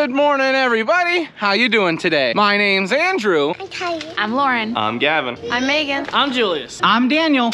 Good morning, everybody. How you doing today? My name's Andrew. I'm Kylie. I'm Lauren. I'm Gavin. I'm Megan. I'm Julius. I'm Daniel.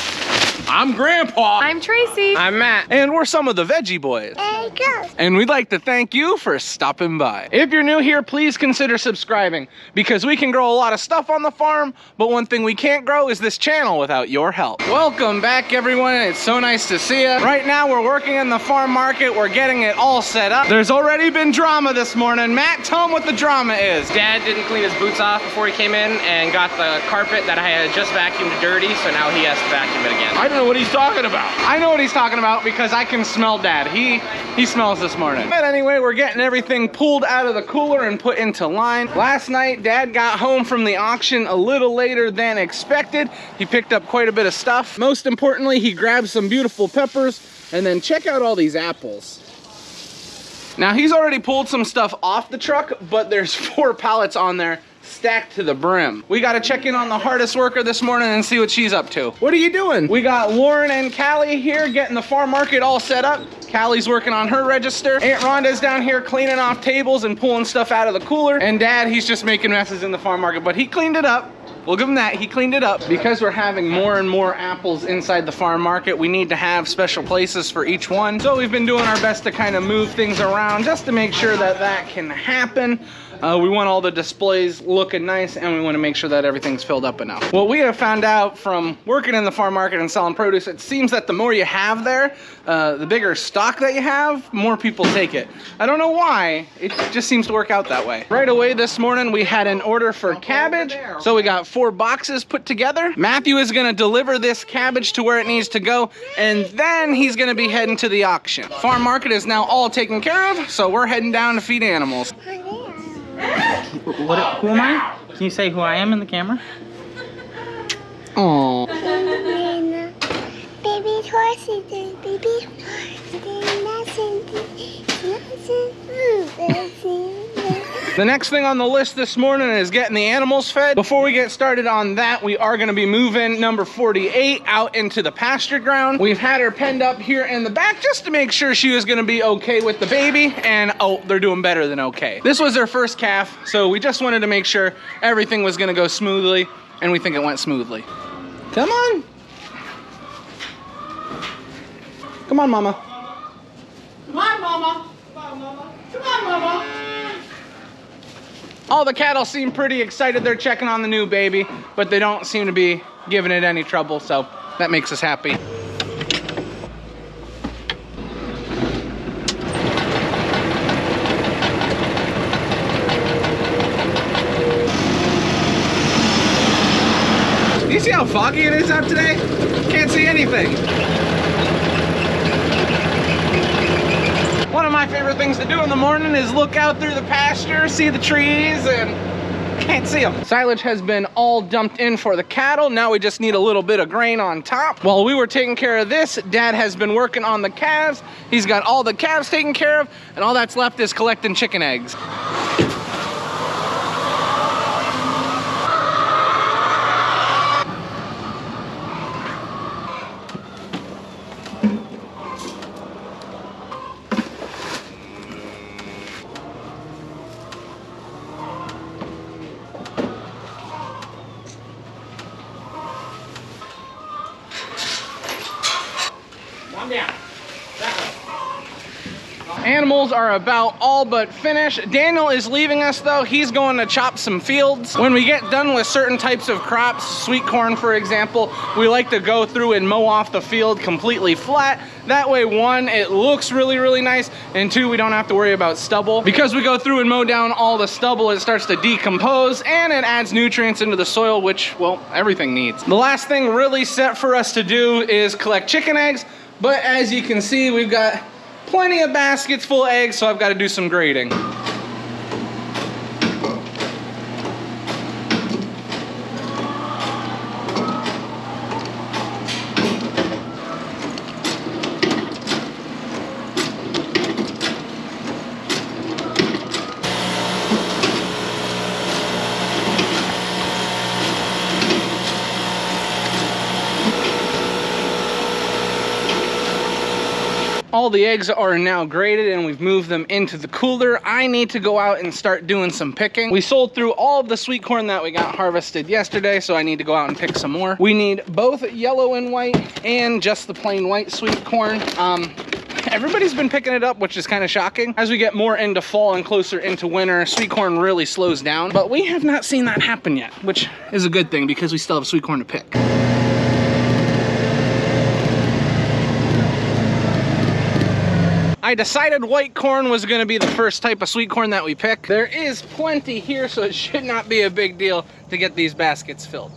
I'm Grandpa. I'm Tracy. I'm Matt. And we're some of the Veggie Boys. And girls. And we'd like to thank you for stopping by. If you're new here, please consider subscribing because we can grow a lot of stuff on the farm, but one thing we can't grow is this channel without your help. Welcome back, everyone. It's so nice to see you. Right now, we're working in the farm market. We're getting it all set up. There's already been drama this morning. Matt, tell them what the drama is. Dad didn't clean his boots off before he came in and got the carpet that I had just vacuumed dirty, so now he has to vacuum it again. I don't know what he's talking about. I know what he's talking about because I can smell Dad. He smells this morning. But anyway, we're getting everything pulled out of the cooler and put into line. Last night, Dad got home from the auction a little later than expected. He picked up quite a bit of stuff. Most importantly, he grabbed some beautiful peppers, and then check out all these apples. Now, he's already pulled some stuff off the truck, but there's 4 pallets on there stacked to the brim. We got to check in on the hardest worker this morning and see what she's up to. What are you doing? We got Lauren and Callie here getting the farm market all set up. Callie's working on her register. Aunt Rhonda's down here cleaning off tables and pulling stuff out of the cooler. And Dad, he's just making messes in the farm market, but he cleaned it up. We'll give him that, he cleaned it up. Because we're having more and more apples inside the farm market, we need to have special places for each one. So we've been doing our best to kind of move things around just to make sure that that can happen. We want all the displays looking nice, and we want to make sure that everything's filled up enough. What we have found out from working in the farm market and selling produce, it seems that the more you have there, the bigger stock that you have, more people take it. I don't know why, it just seems to work out that way. Right away this morning, we had an order for cabbage, so we got 4 boxes put together. Matthew is gonna deliver this cabbage to where it needs to go, and then he's gonna be heading to the auction. Farm market is now all taken care of, so we're heading down to feed animals. Who am I? Can you say who I am in the camera? Oh. Baby horses, baby The next thing on the list this morning is getting the animals fed. Before we get started on that, we are gonna be moving number 48 out into the pasture ground. We've had her penned up here in the back just to make sure she was gonna be okay with the baby, and oh, they're doing better than okay. This was their first calf, so we just wanted to make sure everything was gonna go smoothly, and we think it went smoothly. Come on. Come on, Mama. Come on, Mama. Come on, Mama. Come on, Mama. All the cattle seem pretty excited. They're checking on the new baby, but they don't seem to be giving it any trouble, so that makes us happy. You see how foggy it is out today? Can't see anything. One of my favorite things to do in the morning is look out through the pasture, see the trees, and can't see them. Silage has been all dumped in for the cattle. Now we just need a little bit of grain on top. While we were taking care of this, Dad has been working on the calves. He's got all the calves taken care of, and all that's left is collecting chicken eggs. Animals are about all but finished. Daniel is leaving us though. He's going to chop some fields. When we get done with certain types of crops, sweet corn for example, we like to go through and mow off the field completely flat. That way, 1, it looks really, really nice, and 2, we don't have to worry about stubble. Because we go through and mow down all the stubble, it starts to decompose, and it adds nutrients into the soil, which, well, everything needs. The last thing really set for us to do is collect chicken eggs, but as you can see, we've got plenty of baskets full of eggs, so I've got to do some grading. All the eggs are now graded and we've moved them into the cooler. I need to go out and start doing some picking. We sold through all of the sweet corn that we got harvested yesterday, so I need to go out and pick some more. We need both yellow and white and just the plain white sweet corn. Everybody's been picking it up, which is kind of shocking. As we get more into fall and closer into winter, sweet corn really slows down, but we have not seen that happen yet, which is a good thing because we still have sweet corn to pick. I decided white corn was gonna be the first type of sweet corn that we pick. There is plenty here, so it should not be a big deal to get these baskets filled.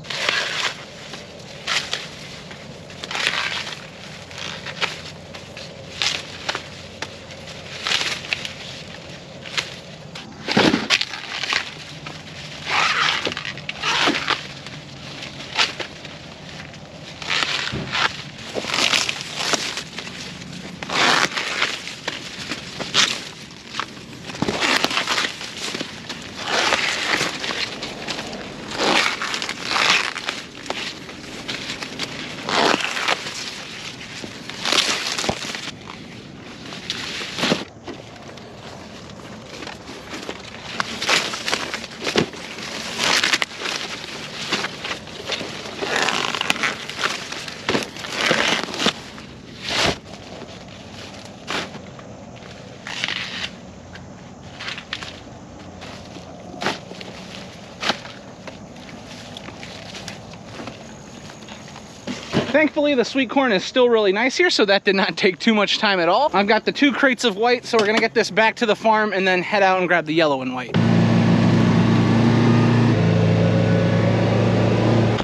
Thankfully, the sweet corn is still really nice here, so that did not take too much time at all. I've got the 2 crates of white, so we're gonna get this back to the farm and then head out and grab the yellow and white.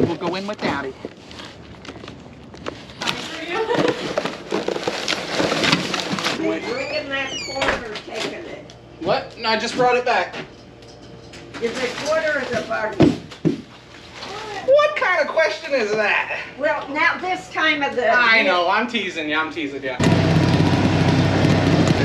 We'll go in with Daddy. Bringing that corn or taking it? What? No, I just brought it back. Is it quarter or is it bargain? What kind of question is that? Well, now this time of the I know, I'm teasing you,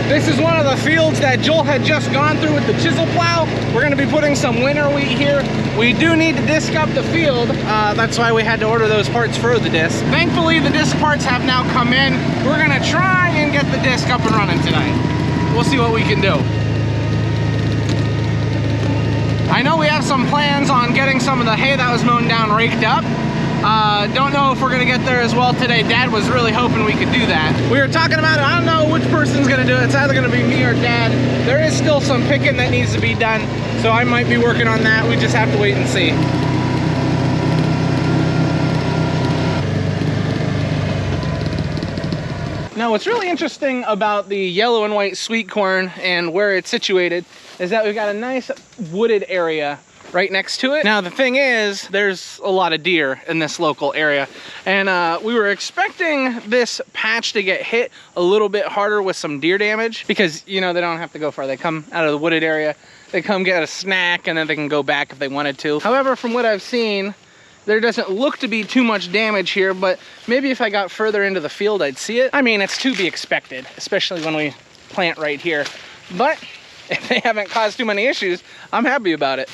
This is one of the fields that Joel had just gone through with the chisel plow. We're gonna be putting some winter wheat here. We do need to disc up the field. That's why we had to order those parts for the disc. Thankfully, the disc parts have now come in. We're gonna try and get the disc up and running tonight. We'll see what we can do. I know we have some plans on getting some of the hay that was mown down raked up. Don't know if we're gonna get there as well today. Dad was really hoping we could do that. We were talking about it. I don't know which person's gonna do it. It's either gonna be me or Dad. There is still some picking that needs to be done, so I might be working on that. We just have to wait and see. Now, what's really interesting about the yellow and white sweet corn and where it's situated is that we've got a nice wooded area right next to it. Now, the thing is, there's a lot of deer in this local area, and we were expecting this patch to get hit a little bit harder with some deer damage because, you know, they don't have to go far. They come out of the wooded area, they come get a snack, and then they can go back if they wanted to. However, from what I've seen, there doesn't look to be too much damage here, but maybe if I got further into the field, I'd see it. I mean, it's to be expected, especially when we plant right here. But if they haven't caused too many issues, I'm happy about it.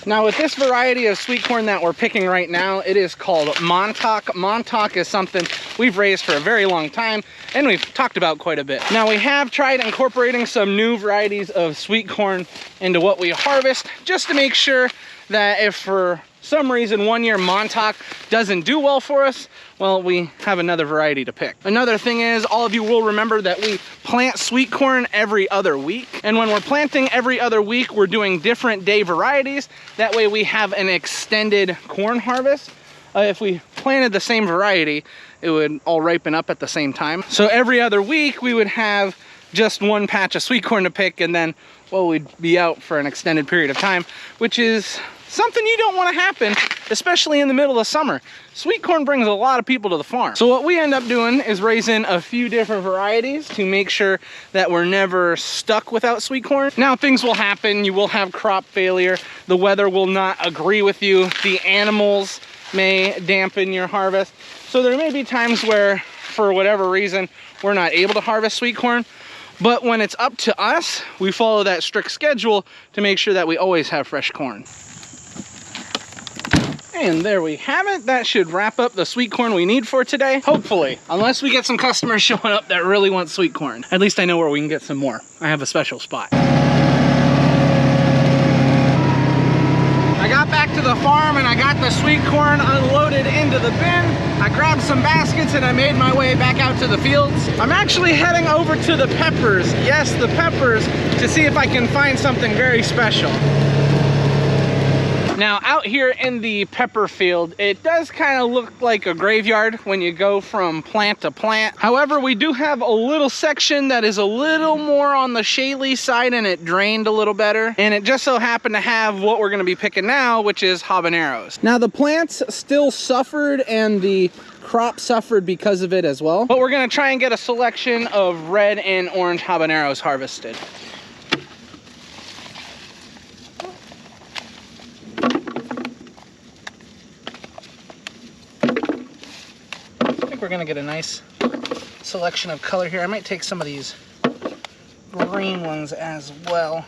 Now, with this variety of sweet corn that we're picking right now, it is called Montauk. Montauk is something we've raised for a very long time and we've talked about quite a bit. Now, we have tried incorporating some new varieties of sweet corn into what we harvest just to make sure that if for some reason one year Montauk doesn't do well for us, well, we have another variety to pick. Another thing is, all of you will remember that we plant sweet corn every other week. And when we're planting every other week, we're doing different day varieties. That way we have an extended corn harvest. If we planted the same variety, it would all ripen up at the same time. So every other week we would have just one patch of sweet corn to pick, and then, well, we'd be out for an extended period of time, which is something you don't want to happen, especially in the middle of summer. Sweet corn brings a lot of people to the farm. So what we end up doing is raising a few different varieties to make sure that we're never stuck without sweet corn. Now, things will happen. You will have crop failure. The weather will not agree with you. The animals may dampen your harvest. So there may be times where, for whatever reason, we're not able to harvest sweet corn. But when it's up to us, we follow that strict schedule to make sure that we always have fresh corn. And there we have it. That should wrap up the sweet corn we need for today. Hopefully, unless we get some customers showing up that really want sweet corn. At least I know where we can get some more. I have a special spot. I got back to the farm and I got the sweet corn unloaded into the bin. I grabbed some baskets and I made my way back out to the fields. I'm actually heading over to the peppers. Yes, the peppers, to see if I can find something very special. Now out here in the pepper field, it does kind of look like a graveyard when you go from plant to plant. However, we do have a little section that is a little more on the shaly side and it drained a little better. And it just so happened to have what we're gonna be picking now, which is habaneros. Now the plants still suffered and the crop suffered because of it as well. But we're gonna try and get a selection of red and orange habaneros harvested. We're gonna get a nice selection of color here. I might take some of these green ones as well.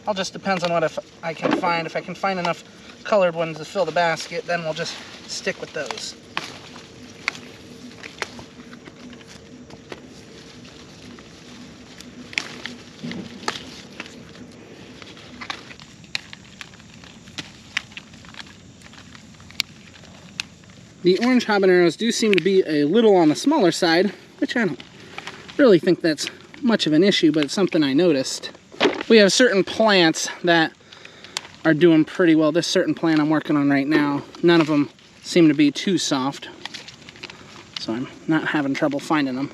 All just depends on what I can find. If I can find enough colored ones to fill the basket, then we'll just stick with those. The orange habaneros do seem to be a little on the smaller side, which I don't really think that's much of an issue, but it's something I noticed. We have certain plants that are doing pretty well. This certain plant I'm working on right now, none of them seem to be too soft, so I'm not having trouble finding them.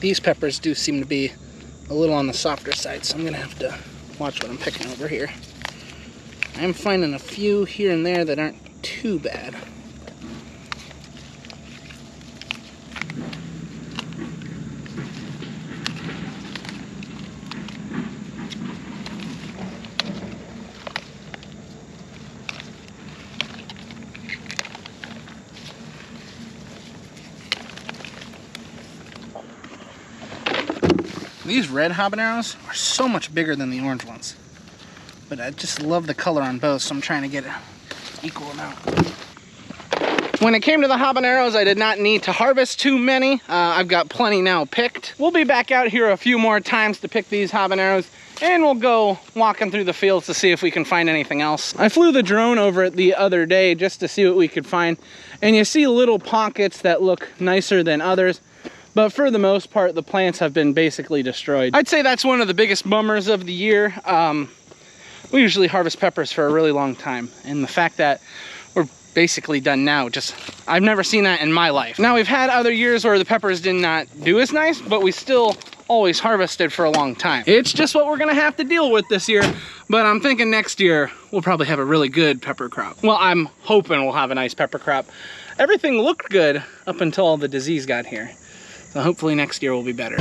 These peppers do seem to be a little on the softer side, so I'm gonna have to watch what I'm picking over here. I'm finding a few here and there that aren't too bad. These red habaneros are so much bigger than the orange ones. But I just love the color on both, so I'm trying to get an equal amount. When it came to the habaneros, I did not need to harvest too many. I've got plenty now picked. We'll be back out here a few more times to pick these habaneros, and we'll go walking through the fields to see if we can find anything else. I flew the drone over it the other day just to see what we could find, and you see little pockets that look nicer than others. But for the most part, the plants have been basically destroyed. I'd say that's one of the biggest bummers of the year. We usually harvest peppers for a really long time, and the fact that we're basically done now, I've never seen that in my life. Now, we've had other years where the peppers did not do as nice, but we still always harvested for a long time. It's just what we're gonna have to deal with this year, but I'm thinking next year we'll probably have a really good pepper crop. Well, I'm hoping we'll have a nice pepper crop. Everything looked good up until all the disease got here. So hopefully next year will be better.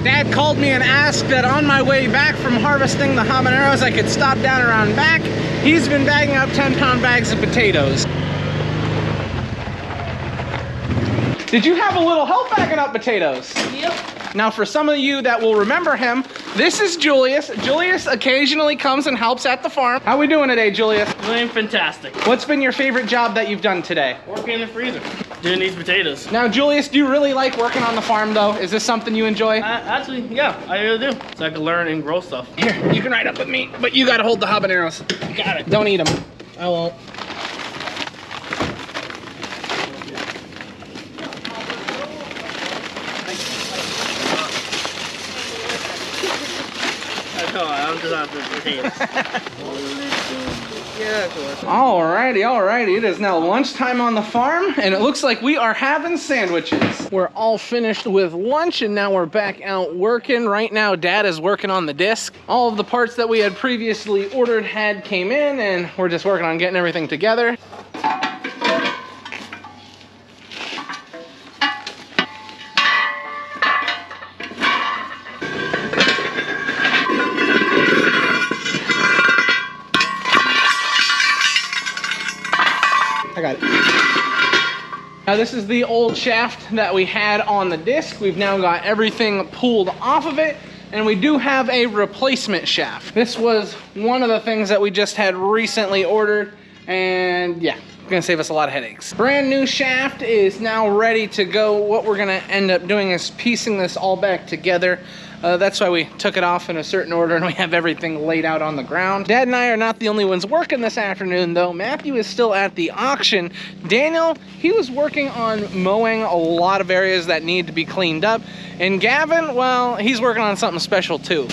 Dad called me and asked that on my way back from harvesting the habaneros, I could stop down around back. He's been bagging up 10-pound bags of potatoes. Did you have a little help bagging up potatoes? Yep. Now, for some of you that will remember him, this is Julius. Julius occasionally comes and helps at the farm. How we doing today, Julius? Doing fantastic. What's been your favorite job that you've done today? Working in the freezer. Doing these potatoes. Now, Julius, do you really like working on the farm, though? Is this something you enjoy? Actually, yeah, I really do. So I can learn and grow stuff. Here, you can ride up with me, but you gotta hold the habaneros. Got it. Don't eat them. I won't. I'm just on the potatoes. Alrighty. It is now lunchtime on the farm, and it looks like we are having sandwiches. We're all finished with lunch, and now we're back out working. Right now, Dad is working on the disc. All of the parts that we had previously ordered came in, and we're just working on getting everything together. Now this is the old shaft that we had on the disc. We've now got everything pulled off of it, and we do have a replacement shaft. This was one of the things that we just had recently ordered, and yeah, gonna save us a lot of headaches. Brand new shaft is now ready to go. What we're gonna end up doing is piecing this all back together. That's why we took it off in a certain order and we have everything laid out on the ground. Dad and I are not the only ones working this afternoon though. Matthew is still at the auction. Daniel, he was working on mowing a lot of areas that need to be cleaned up. And Gavin, well, he's working on something special too.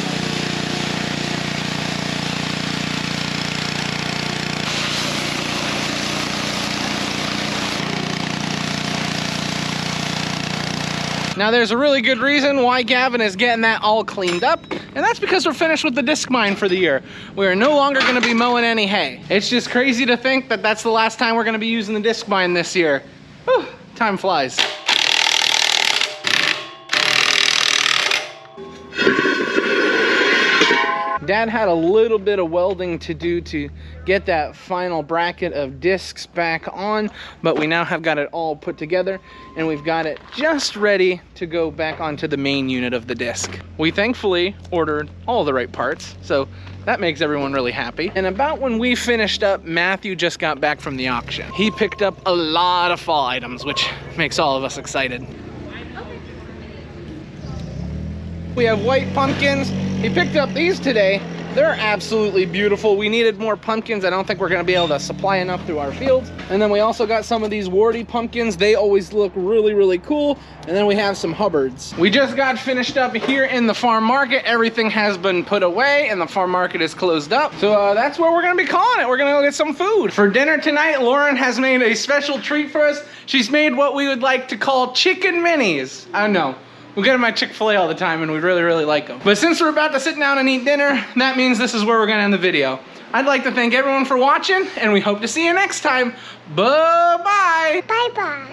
Now there's a really good reason why Gavin is getting that all cleaned up, and that's because we're finished with the disc mine for the year. We are no longer gonna be mowing any hay. It's just crazy to think that that's the last time we're gonna be using the disc mine this year. Whew, time flies. Dad had a little bit of welding to do to get that final bracket of discs back on, but we now have got it all put together and we've got it just ready to go back onto the main unit of the disc. We thankfully ordered all the right parts, so that makes everyone really happy. And about when we finished up, Matthew just got back from the auction. He picked up a lot of fall items, which makes all of us excited. We have white pumpkins. He picked up these today. They're absolutely beautiful. We needed more pumpkins. I don't think we're gonna be able to supply enough through our fields. And then we also got some of these warty pumpkins. They always look really, really cool. And then we have some Hubbards. We just got finished up here in the farm market. Everything has been put away and the farm market is closed up. So that's where we're gonna be calling it. We're gonna go get some food. For dinner tonight, Lauren has made a special treat for us. She's made what we would like to call chicken minis. I don't know. We get them at Chick-fil-A all the time and we really, really like them. But since we're about to sit down and eat dinner, that means this is where we're gonna end the video. I'd like to thank everyone for watching and we hope to see you next time. Bye-bye. Bye-bye.